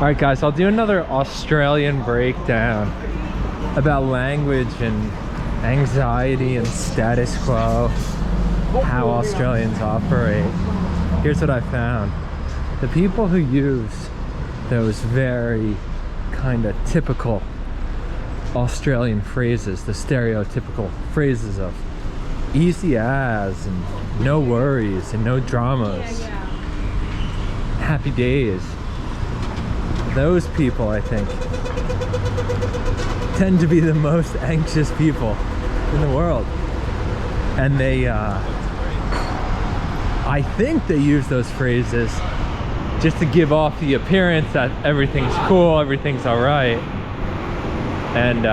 Alright guys, I'll do another Australian breakdown about language and anxiety and status quo, how Australians operate. Here's what I found. The people who use those very kind of typical Australian phrases, the stereotypical phrases of easy as and no worries and no dramas, happy days, those people I think tend to be the most anxious people in the world. And they I think they use those phrases just to give off the appearance that everything's cool, everything's all right, and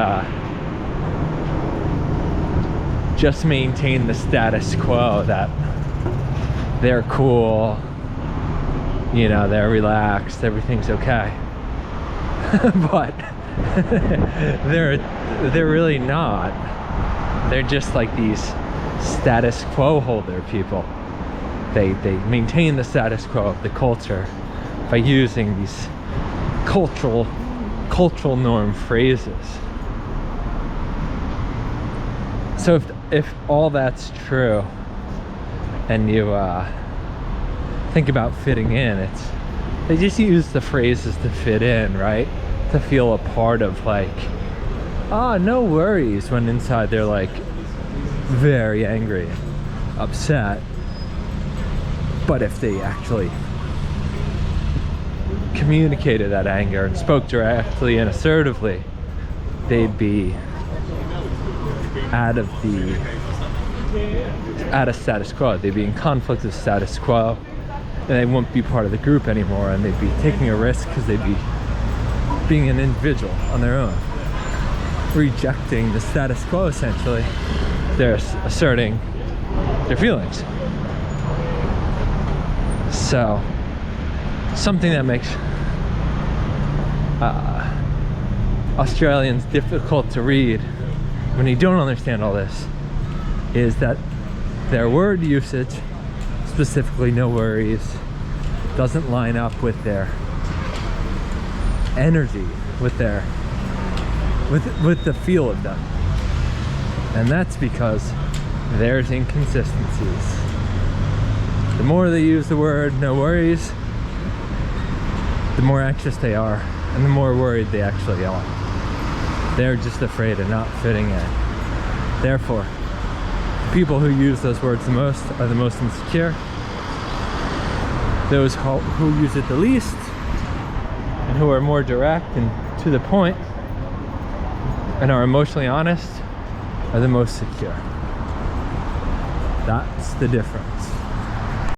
just maintain the status quo that they're cool, you know, they're relaxed, everything's okay. But they're really not. They're just like these status quo holder people. They maintain the status quo of the culture by using these cultural norm phrases. So if all that's true and you think about fitting in, they just use the phrases to fit in, right? To feel a part of, like, no worries, when inside they're like very angry, upset. But if they actually communicated that anger and spoke directly and assertively, they'd be out of status quo. They'd be in conflict with status quo, and they wouldn't be part of the group anymore, and they'd be taking a risk because they'd be being an individual on their own, rejecting the status quo. Essentially, they're asserting their feelings. So something that makes Australians difficult to read when you don't understand all this is that their word usage, specifically no worries, doesn't line up with their energy, with the feel of them. And that's because there's inconsistencies. The more they use the word no worries, the more anxious they are and the more worried they actually are. They're just afraid of not fitting in. Therefore, people who use those words the most are the most insecure. Those who use it the least and who are more direct and to the point and are emotionally honest are the most secure. That's the difference.